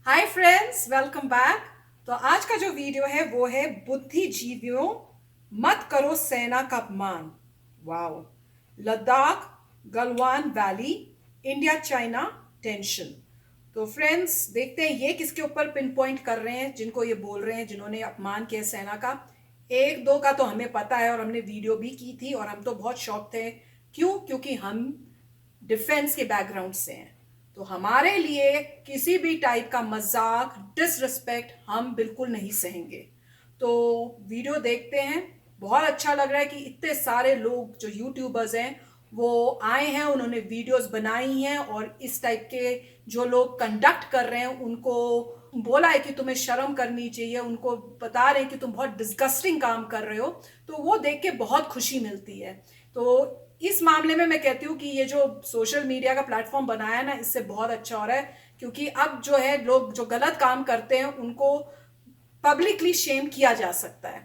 Hi friends, welcome back. तो आज का जो वीडियो है वो है बुद्धिजीवियों मत करो सेना का अपमान। Wow. Ladakh Galwan valley, India China tension. तो फ्रेंड्स देखते हैं ये किसके ऊपर पिन पॉइंट कर रहे हैं, जिनको ये बोल रहे हैं, जिन्होंने अपमान किया सेना का। एक दो का तो हमें पता है और हमने वीडियो भी की थी और हम तो बहुत शौक थे। क्यों? क्योंकि हम डिफेंस के बैकग्राउंड से हैं। तो हमारे लिए किसी भी टाइप का मजाक, डिसरिस्पेक्ट हम बिल्कुल नहीं सहेंगे। तो वीडियो देखते हैं। बहुत अच्छा लग रहा है कि इतने सारे लोग जो यूट्यूबर्स हैं वो आए हैं, उन्होंने वीडियोस बनाई हैं और इस टाइप के जो लोग कंडक्ट कर रहे हैं उनको बोला है कि तुम्हें शर्म करनी चाहिए, उनको बता रहे हैं कि तुम बहुत डिस्गस्टिंग काम कर रहे हो। तो वो देख के बहुत खुशी मिलती है। तो इस मामले में मैं कहती हूँ कि ये जो सोशल मीडिया का प्लेटफॉर्म बनाया ना, इससे बहुत अच्छा हो रहा है। क्योंकि अब जो है लोग जो गलत काम करते हैं उनको पब्लिकली शेम किया जा सकता है।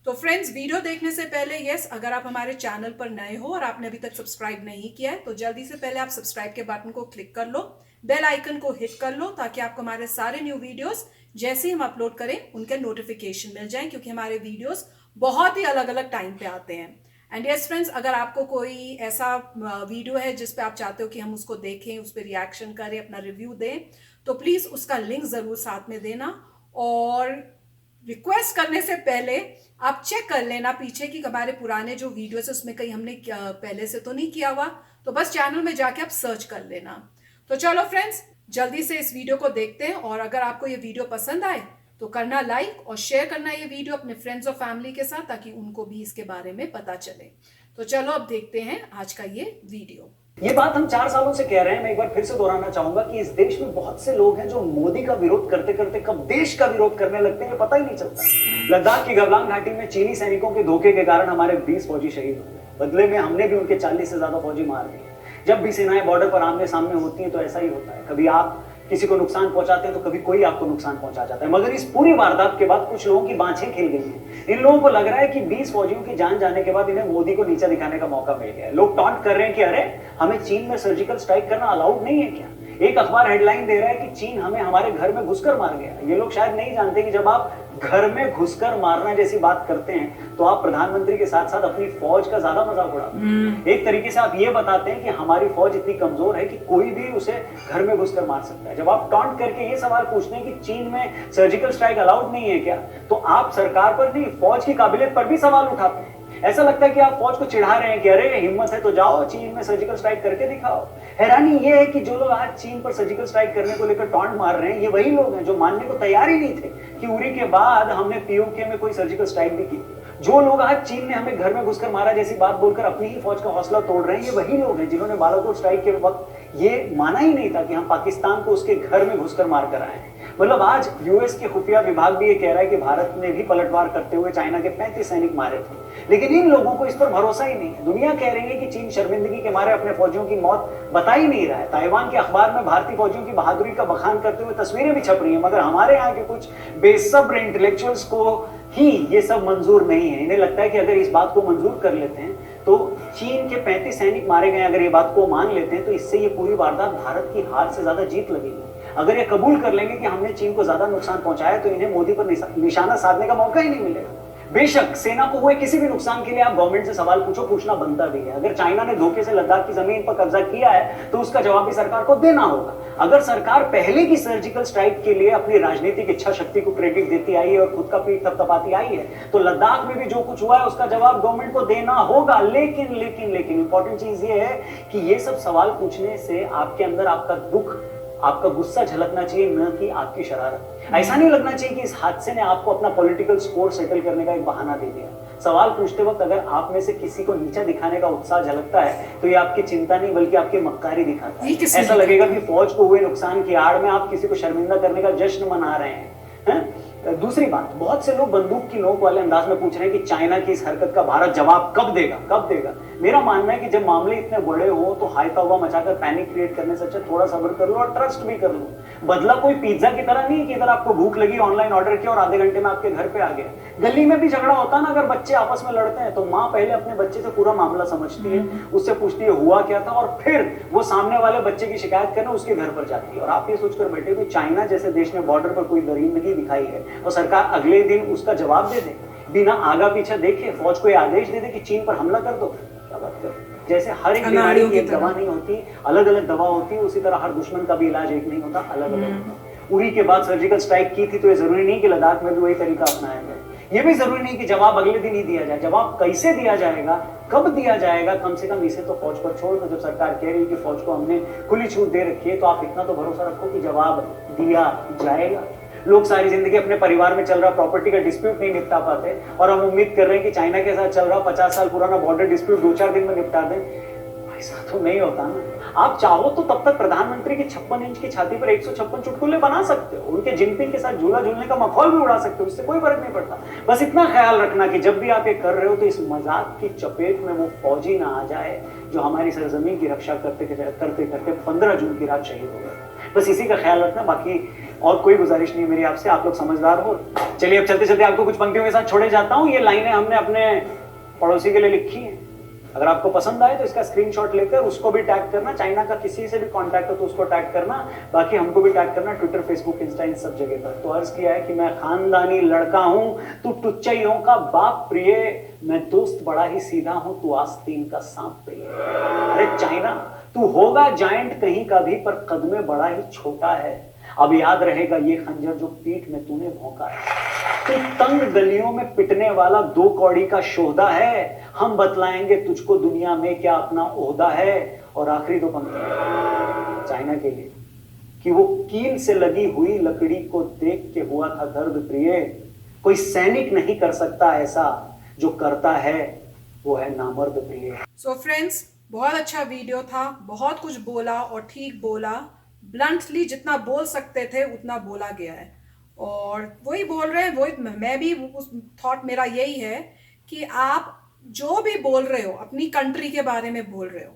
तो फ्रेंड्स, वीडियो देखने से पहले यस, अगर आप हमारे चैनल पर नए हो और आपने अभी तक सब्सक्राइब नहीं किया है तो जल्दी से पहले आप सब्सक्राइब के बटन को क्लिक कर लो, बेल आइकन को हिट कर लो, ताकि आपको हमारे सारे न्यू वीडियोस जैसे ही हम अपलोड करें उनके नोटिफिकेशन मिल जाएं। क्योंकि हमारे वीडियोस बहुत ही अलग अलग टाइम पे आते हैं। एंड यस फ्रेंड्स, अगर आपको कोई ऐसा वीडियो है जिस पे आप चाहते हो कि हम उसको देखें, उस पर रिएक्शन करें, अपना रिव्यू दें, तो प्लीज उसका लिंक जरूर साथ में देना। और रिक्वेस्ट करने से पहले आप चेक कर लेना पीछे कि हमारे पुराने जो वीडियोस है उसमें कहीं हमने पहले से तो नहीं किया हुआ। तो बस चैनल में जाके आप सर्च कर लेना। तो चलो फ्रेंड्स, जल्दी से इस वीडियो को देखते हैं। और अगर आपको ये वीडियो पसंद आए तो करना लाइक और शेयर करना ये वीडियो अपने फ्रेंड्स और फैमिली के साथ, ताकि उनको भी इसके बारे में पता चले। तो चलो अब देखते हैं आज का ये वीडियो। ये बात हम 4 सालों से कह रहे हैं। मैं एक बार फिर से दोहराना चाहूंगा कि इस देश में बहुत से लोग हैं जो मोदी का विरोध करते करते कब देश का विरोध करने लगते हैं पता ही नहीं चलता। लद्दाख की गलवान घाटी में चीनी सैनिकों के धोखे के कारण हमारे 20 फौजी शहीद हो गए। बदले में हमने भी उनके 40 से ज्यादा फौजी मार दिए। जब भी सेनाएं बॉर्डर पर आमने सामने होती हैं तो ऐसा ही होता है। कभी आप किसी को नुकसान पहुंचाते हैं तो कभी कोई आपको नुकसान पहुंचा जाता है। मगर इस पूरी वारदात के बाद कुछ लोगों की बाँछें खिल गई हैं। इन लोगों को लग रहा है कि 20 फौजियों की जान जाने के बाद इन्हें मोदी को नीचा दिखाने का मौका मिल गया है। लोग टॉन्ट कर रहे हैं कि अरे, हमें चीन में सर्जिकल स्ट्राइक करना अलाउड नहीं है क्या? एक अखबार हेडलाइन दे रहा है कि चीन हमें हमारे घर में घुसकर मार गया। ये लोग शायद नहीं जानते कि जब आप घर में घुसकर मारना जैसी बात करते हैं तो आप प्रधानमंत्री के साथ साथ अपनी फौज का ज्यादा मजाक उड़ाते हैं। एक तरीके से आप ये बताते हैं कि हमारी फौज इतनी कमजोर है कि कोई भी उसे घर में घुसकर मार सकता है। जब आप टॉन्ट करके ये सवाल पूछते हैं कि चीन में सर्जिकल स्ट्राइक अलाउड नहीं है क्या, तो आप सरकार पर नहीं, फौज की काबिलियत पर भी सवाल उठाते हैं। ऐसा लगता है कि आप फौज को चिढ़ा रहे हैं कि अरे, हिम्मत है तो जाओ चीन में सर्जिकल स्ट्राइक करके दिखाओ। हैरानी यह है कि जो लोग आज चीन पर सर्जिकल स्ट्राइक करने को लेकर टॉन्ट मार रहे हैं, ये वही लोग हैं जो मानने को तैयार ही नहीं थे कि उरी के बाद हमने पीओके में कोई सर्जिकल स्ट्राइक भी की। जो लोग आज चीन ने हमें घर में घुसकर मारा जैसी बात बोलकर अपनी ही फौज का हौसला तोड़ रहे हैं, ये वही लोग हैं जिन्होंने बालाकोट स्ट्राइक के वक्त ये माना ही नहीं था कि हम पाकिस्तान को उसके घर में घुसकर मार कर आए। मतलब आज यूएस के खुफिया विभाग भी ये कह रहा है कि भारत ने भी पलटवार करते हुए चाइना के 35 सैनिक मारे थे। लेकिन इन लोगों को इस पर भरोसा ही नहीं है। दुनिया कह रही है कि चीन शर्मिंदगी के मारे अपने फौजियों की मौत बता ही नहीं रहा है। ताइवान के अखबार में भारतीय फौजियों की बहादुरी का बखान करते हुए तस्वीरें भी छप रही हैं। मगर हमारे यहाँ के कुछ बेसब्र इंटेलेक्चुअल्स को ही ये सब मंजूर नहीं है। इन्हें लगता है कि अगर इस बात को मंजूर कर लेते हैं तो चीन के 35 सैनिक मारे गए, अगर ये बात को मान लेते हैं तो इससे ये पूरी वारदात भारत की हार से ज्यादा जीत लगेगी। अगर ये कबूल कर लेंगे कि हमने चीन को ज्यादा नुकसान पहुंचाया तो इन्हें मोदी पर निशाना साधने का मौका ही नहीं मिलेगा। बेशक सेना को हुए किसी भी नुकसान के लिए आप गवर्नमेंट से सवाल पूछो, पूछना बनता भी है। अगर चाइना ने धोखे से लद्दाख की जमीन पर कब्जा किया है तो उसका जवाब भी सरकार को देना होगा। अगर सरकार पहले की सर्जिकल स्ट्राइक के लिए अपनी राजनीतिक इच्छा शक्ति को क्रेडिट देती आई है और खुद का पीठ थपथपाती आई है तो लद्दाख में भी जो कुछ हुआ है उसका जवाब गवर्नमेंट को देना होगा। लेकिन लेकिन लेकिन इंपॉर्टेंट चीज ये है कि ये सब सवाल पूछने से आपके अंदर आपका दुख, आपका गुस्सा झलकना चाहिए, न कि आपकी शरारत। ऐसा नहीं लगना चाहिए कि इस हादसे ने आपको अपना पॉलिटिकल स्कोर सेटल करने का एक बहाना दे दिया। सवाल पूछते वक्त अगर आप में से किसी को नीचा दिखाने का उत्साह झलकता है तो ये आपकी चिंता नहीं बल्कि आपकी मक्कारी दिखाता है। ऐसा लगेगा कि फौज को हुए नुकसान की आड़ में आप किसी को शर्मिंदा करने का जश्न मना रहे हैं। दूसरी बात, बहुत से लोग बंदूक की नोक वाले अंदाज में पूछ रहे हैं कि चाइना की इस हरकत का भारत जवाब कब देगा, कब देगा। मेरा मानना है कि जब मामले इतने बड़े हो तो हाई तौबा मचाकर पैनिक क्रिएट करने से अच्छा थोड़ा सब्र कर लो और ट्रस्ट भी कर लो। बदला कोई पिज्जा की तरह नहीं है कि इधर आपको भूख लगी, ऑनलाइन ऑर्डर किया और आधे घंटे में आपके घर पे आ गया। गली में भी झगड़ा होता है ना, अगर बच्चे आपस में लड़ते हैं तो माँ पहले अपने बच्चे से पूरा मामला समझती है, उससे पूछती है हुआ क्या था, और फिर वो सामने वाले बच्चे की शिकायत करने उसके घर पर जाती है। और आप ये सोचकर बैठे कि चाइना जैसे देश ने बॉर्डर पर कोई दरिंदगी दिखाई है और सरकार अगले दिन उसका जवाब दे दे, बिना आगा पीछा देखे फौज को आदेश दे दे कि चीन पर हमला कर दो। क्या बात कर, जैसे हर एक बीमारी की एक दवा नहीं होती, अलग अलग दवा होती है, उसी तरह हर दुश्मन का भी इलाज एक नहीं होता, अलग अलग होता। उरी के बाद सर्जिकल स्ट्राइक की थी तो ये जरूरी नहीं कि लद्दाख में भी वही तरीका अपनाया जाए। ये भी जरूरी नहीं कि जवाब अगले दिन ही दिया जाए। जवाब कैसे दिया जाएगा, कब दिया जाएगा, कम से कम इसे तो फौज पर छोड़ दो। जब सरकार कह रही है कि फौज को हमने खुली छूट दे रखी है, तो आप इतना तो भरोसा रखो कि जवाब दिया जाएगा। लोग सारी जिंदगी अपने परिवार में चल रहा प्रॉपर्टी का डिस्प्यूट नहीं निपटा पाते और हम उम्मीद कर रहे हैं कि चाइना के साथ चल रहा 50 साल पुराना बॉर्डर डिस्प्यूट 2-4 दिन में निपटा दें। ऐसा तो नहीं होता ना। आप चाहो तो तब तक प्रधानमंत्री की 56 इंच की छाती पर 156 चुटकुले बना सकते हो, उनके जिनपिंग के साथ झूला झूलने का मखौल भी उड़ा सकते हो, इससे कोई फर्क नहीं पड़ता। बस इतना ख्याल रखना कि जब भी आप ये कर रहे हो तो इस मजाक की चपेट में वो फौजी ना आ जाए जो हमारी सरजमीन की रक्षा करते करते 15 जून की रात शहीद हो गए। बस इसी का ख्याल रखना, बाकी और कोई गुजारिश नहीं मेरी आपसे, आप लोग समझदार हो। चलिए अब चलते चलते आपको कुछ पंक्तियों के साथ छोड़े जाता हूं। ये लाइनें हमने अपने पड़ोसी के लिए लिखी हैं, अगर आपको पसंद आए तो इसका स्क्रीनशॉट लेकर उसको भी टैग करना। चाइना का किसी से भी कांटेक्ट हो तो उसको टैग करना, बाकी हमको भी टैग करना ट्विटर, फेसबुक, इंस्टा, इन सब जगह पर। तो अर्ज किया है कि मैं खानदानी लड़का हूं, तू टुच्चइयों का बाप प्रिय, मैं दोस्त बड़ा ही सीधा हूं, तू आस्तीन का सांप प्रिय। अरे चाइना, तू होगा जायंट कहीं का भी, पर कद में बड़ा ही छोटा है। अब याद रहेगा ये खंजर जो पीठ में तूने भोंका है। तू तंग गलियों में पिटने वाला 2 कौड़ी का शोधा है। हम बतलाएंगे तुझको दुनिया में क्या अपना ओहदा है। और आखिरी 2 पंक्ति चाइना के लिए कि वो कील से लगी हुई लकड़ी को देख के हुआ था दर्द प्रिय। कोई सैनिक नहीं कर सकता ऐसा, जो करता है वो है नामर्द प्रिय। सो फ्रेंड्स, बहुत अच्छा वीडियो था, बहुत कुछ बोला और ठीक बोला, ब्लंटली जितना बोल सकते थे उतना बोला गया है। और वही बोल रहे हैं, वही मैं भी, उस थॉट मेरा यही है कि आप जो भी बोल रहे हो अपनी कंट्री के बारे में बोल रहे हो,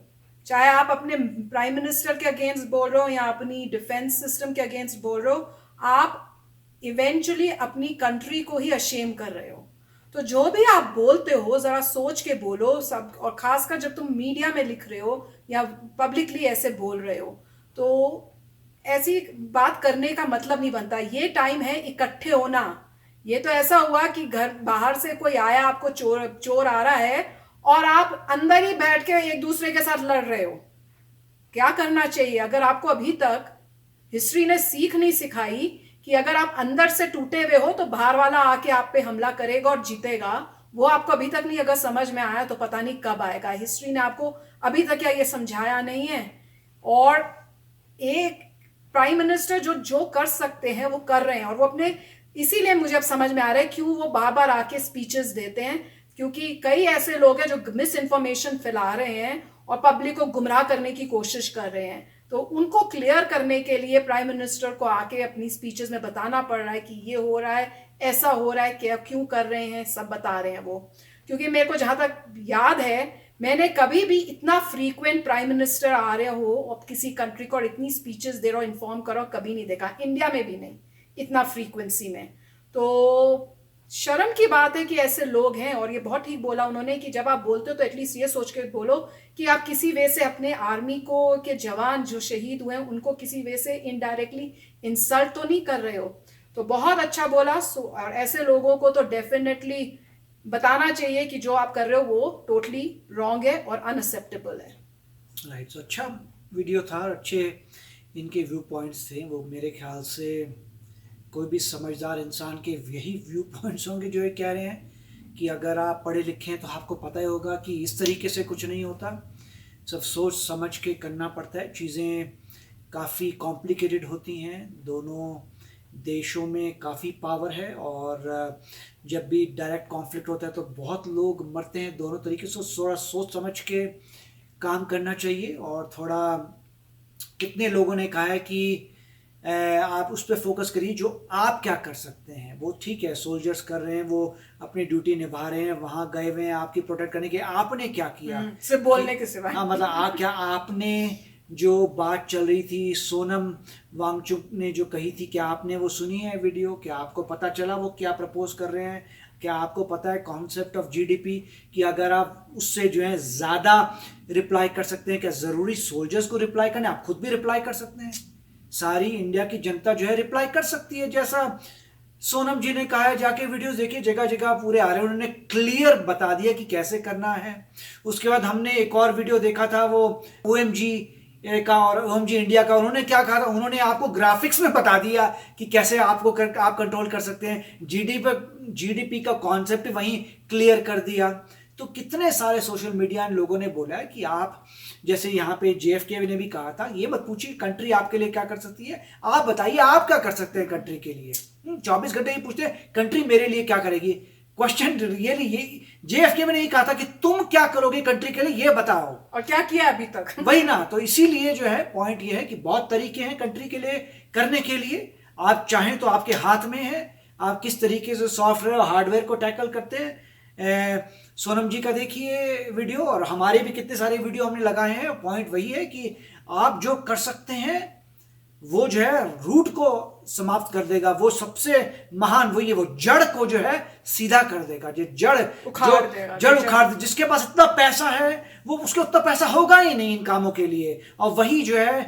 चाहे आप अपने प्राइम मिनिस्टर के अगेंस्ट बोल रहे हो या अपनी डिफेंस सिस्टम के अगेंस्ट बोल रहे हो, आप इवेंचुअली अपनी कंट्री को ही अशेम कर रहे हो। तो जो भी आप बोलते हो जरा सोच के बोलो सब, और खासकर जब तुम मीडिया में लिख रहे हो या पब्लिकली ऐसे बोल रहे हो, तो ऐसी बात करने का मतलब नहीं बनता। ये टाइम है इकट्ठे होना। ये तो ऐसा हुआ कि घर बाहर से कोई आया, आपको चोर आ रहा है और आप अंदर ही बैठ के एक दूसरे के साथ लड़ रहे हो। क्या करना चाहिए? अगर आपको अभी तक हिस्ट्री ने सीख नहीं सिखाई कि अगर आप अंदर से टूटे हुए हो तो बाहर वाला आके आप पे हमला करेगा और जीतेगा, वो आपको अभी तक नहीं अगर समझ में आया तो पता नहीं कब आएगा। हिस्ट्री ने आपको अभी तक क्या ये समझाया नहीं है? और एक प्राइम मिनिस्टर जो कर सकते हैं वो कर रहे हैं, और वो अपने, इसीलिए मुझे अब समझ में आ रहा है क्यों वो बार बार आके स्पीचेस देते हैं, क्योंकि कई ऐसे लोग हैं जो मिस इन्फॉर्मेशन फैला रहे हैं और पब्लिक को गुमराह करने की कोशिश कर रहे हैं। तो उनको क्लियर करने के लिए प्राइम मिनिस्टर को आके अपनी स्पीचेस में बताना पड़ रहा है कि ये हो रहा है, ऐसा हो रहा है, क्या क्यों कर रहे हैं, सब बता रहे हैं वो। क्योंकि मेरे को जहां तक याद है, मैंने कभी भी इतना फ्रीक्वेंट प्राइम मिनिस्टर आ रहे हो और किसी कंट्री को और इतनी स्पीचेस दे रहा हो, इन्फॉर्म करो, कभी नहीं देखा, इंडिया में भी नहीं इतना फ्रीक्वेंसी में। तो शर्म की बात है कि ऐसे लोग हैं। और ये बहुत ठीक बोला उन्होंने कि जब आप बोलते हो तो एटलीस्ट ये सोच के बोलो कि आप किसी वे से अपने आर्मी को के जवान जो शहीद हुए हैं उनको किसी वे से इनडायरेक्टली इंसल्ट तो नहीं कर रहे हो। तो बहुत अच्छा बोला। और ऐसे लोगों को तो डेफिनेटली बताना चाहिए कि जो आप कर रहे हो वो टोटली रॉन्ग है और अनएक्सेप्टेबल है। राइट, तो अच्छा वीडियो था, अच्छे इनके व्यू पॉइंट्स थे। वो मेरे ख्याल से कोई भी समझदार इंसान के यही व्यू पॉइंट्स होंगे जो ये कह रहे हैं कि अगर आप पढ़े लिखे हैं तो आपको पता ही होगा कि इस तरीके से कुछ नहीं होता, सब सोच समझ के करना पड़ता है। चीज़ें काफ़ी कॉम्प्लिकेटेड होती हैं, दोनों देशों में काफ़ी पावर है और जब भी डायरेक्ट कॉन्फ्लिक्ट होता है तो बहुत लोग मरते हैं। दोनों तरीके से थोड़ा सोच समझ के काम करना चाहिए। और थोड़ा कितने लोगों ने कहा है कि आप उस पर फोकस करिए जो आप क्या कर सकते हैं। वो ठीक है, सोल्जर्स कर रहे हैं, वो अपनी ड्यूटी निभा रहे हैं, वहाँ गए हुए हैं आपकी प्रोटेक्ट करने के, आपने क्या किया सिर्फ बोलने के सिवा। हाँ, मतलब क्या आपने जो बात चल रही थी सोनम वांगचुक ने जो कही थी, क्या आपने वो सुनी है वीडियो? क्या आपको पता चला वो क्या प्रपोज कर रहे हैं? क्या आपको पता है कॉन्सेप्ट ऑफ जीडीपी कि अगर आप उससे जो है ज़्यादा रिप्लाई कर सकते हैं? क्या ज़रूरी सोल्जर्स को रिप्लाई करना, आप खुद भी रिप्लाई कर सकते हैं। सारी इंडिया की जनता जो है रिप्लाई कर सकती है, जैसा सोनम जी ने कहा है। जाके वीडियोस देखिए, जगह जगह पूरे आ रहे हैं, उन्होंने क्लियर बता दिया कि कैसे करना है। उसके बाद हमने एक और वीडियो देखा था वो OMG का और OMG इंडिया का। उन्होंने क्या कहा था? उन्होंने आपको ग्राफिक्स में बता दिया कि कैसे आप कंट्रोल कर सकते हैं। जीडीपी का कॉन्सेप्ट वहीं क्लियर कर दिया। तो कितने सारे सोशल मीडिया लोगों ने बोला है कि आप, जैसे यहाँ पे JFK ने भी कहा था, ये मत पूछिए कंट्री आपके लिए क्या कर सकती है, आप बताइए आप क्या कर सकते हैं कंट्री के लिए। 24 घंटे ही पूछते हैं कंट्री मेरे लिए क्या करेगी। क्वेश्चन रियली ये JFK ने यही कहा था कि तुम क्या करोगे कंट्री के लिए, ये बताओ। और क्या किया अभी तक? वही ना। तो इसीलिए जो है पॉइंट ये है कि बहुत तरीके हैं कंट्री के लिए करने के लिए। आप चाहें तो आपके हाथ में है, आप किस तरीके से सॉफ्टवेयर और हार्डवेयर को टैकल करते हैं। सोनम जी का देखिए वीडियो, और हमारे भी कितने सारे वीडियो हमने लगाए हैं। पॉइंट वही है कि आप जो कर सकते हैं वो जो है रूट को समाप्त कर देगा। वो सबसे महान वही है, वो जड़ को जो है सीधा कर देगा। जो जड़ उखाड़, जिसके पास इतना पैसा है वो, उसके उतना पैसा होगा ही नहीं इन कामों के लिए। और वही जो है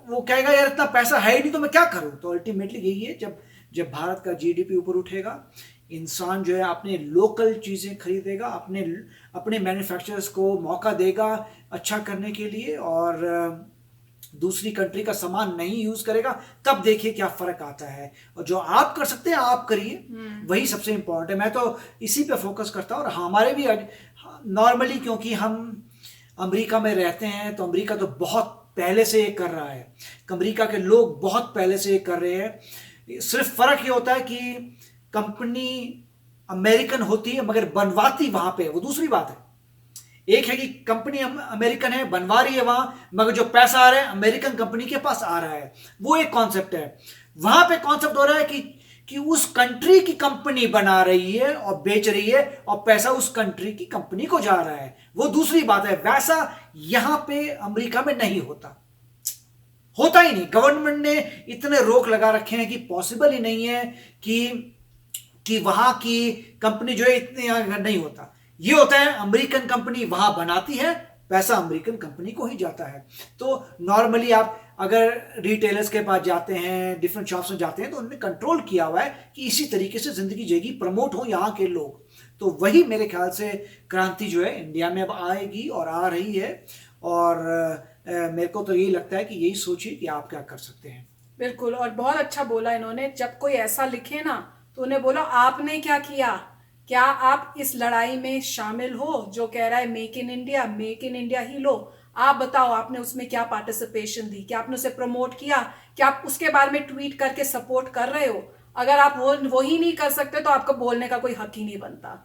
वो कहेगा यार इतना पैसा है ही नहीं तो मैं क्या करूं। तो अल्टीमेटली यही है, जब भारत का GDP ऊपर उठेगा, इंसान जो है अपने लोकल चीज़ें खरीदेगा, अपने मैन्युफैक्चरर्स को मौका देगा अच्छा करने के लिए, और दूसरी कंट्री का सामान नहीं यूज करेगा। तब देखिए क्या फर्क आता है। और जो आप कर सकते हैं आप करिए, वही सबसे इंपॉर्टेंट है। मैं तो इसी पे फोकस करता हूँ। और हमारे भी नॉर्मली, क्योंकि हम अमेरिका में रहते हैं, तो अमेरिका तो बहुत पहले से ये कर रहा है। अमेरिका के लोग बहुत पहले से ये कर रहे हैं। सिर्फ फर्क ये होता है कि कंपनी अमेरिकन होती है मगर बनवाती वहां पे, वो दूसरी बात है। एक है कि कंपनी अमेरिकन है, बनवा रही है वहां, मगर जो पैसा आ रहा है अमेरिकन कंपनी के पास आ रहा है। वो एक कॉन्सेप्ट है। वहां पे कॉन्सेप्ट हो रहा है कि उस कंट्री की कंपनी बना रही है और बेच रही है, और पैसा उस कंट्री की कंपनी को जा रहा है। वो दूसरी बात है। वैसा यहां पे अमेरिका में नहीं होता ही नहीं। गवर्नमेंट ने इतने रोक लगा रखे हैं कि पॉसिबल ही नहीं है कि वहां की कंपनी जो है इतने यहां नहीं होता। ये होता है अमेरिकन कंपनी वहां बनाती है, पैसा अमेरिकन कंपनी को ही जाता है। तो नॉर्मली आप अगर रिटेलर्स के पास जाते हैं, डिफरेंट शॉप्स में जाते हैं, तो उनमें कंट्रोल किया हुआ है कि इसी तरीके से जिंदगी जिएगी, प्रमोट हो यहाँ के लोग। तो वही मेरे ख्याल से क्रांति जो है इंडिया में अब आएगी और आ रही है। और मेरे को तो यही लगता है कि यही सोचिए कि आप क्या कर सकते हैं। बिल्कुल। और बहुत अच्छा बोला इन्होंने। जब कोई ऐसा लिखे ना तो उन्हें बोलो आपने क्या किया, क्या आप इस लड़ाई में शामिल हो जो कह रहा है मेक इन इंडिया ही लो। आप बताओ आपने उसमें क्या पार्टिसिपेशन दी, क्या आपने उसे प्रमोट किया, क्या आप उसके बारे में ट्वीट करके सपोर्ट कर रहे हो। अगर आप वो ही नहीं कर सकते तो आपको बोलने का कोई हक ही नहीं बनता।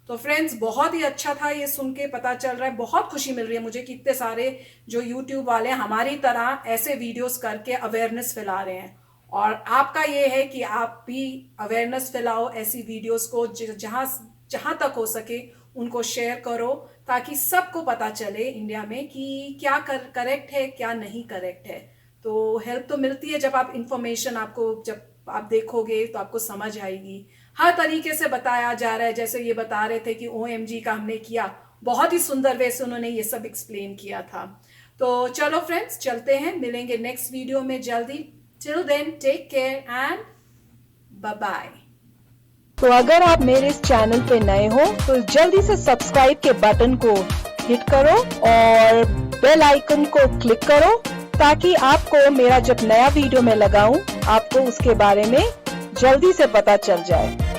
तो फ्रेंड्स, बहुत ही अच्छा था ये सुन के, पता चल रहा है, बहुत खुशी मिल रही है मुझे कि इतने सारे जो यूट्यूब वाले हमारी तरह ऐसे वीडियोस करके अवेयरनेस फैला रहे हैं। और आपका ये है कि आप भी अवेयरनेस फैलाओ, ऐसी वीडियोस को जहाँ तक हो सके उनको शेयर करो, ताकि सबको पता चले इंडिया में कि क्या करेक्ट है क्या नहीं करेक्ट है। तो हेल्प तो मिलती है जब आप इंफॉर्मेशन, आपको जब आप देखोगे तो आपको समझ आएगी। हर तरीके से बताया जा रहा है। जैसे ये बता रहे थे कि OMG का हमने किया, बहुत ही सुंदर वे से उन्होंने ये सब एक्सप्लेन किया था। तो चलो फ्रेंड्स, चलते हैं, मिलेंगे नेक्स्ट वीडियो में जल्दी। Till then take care and bye bye. तो अगर आप मेरे इस चैनल पे नए हो तो जल्दी से सब्सक्राइब के बटन को हिट करो और बेल आइकन को क्लिक करो, ताकि आपको मेरा जब नया वीडियो मैं लगाऊं आपको उसके बारे में जल्दी से पता चल जाए।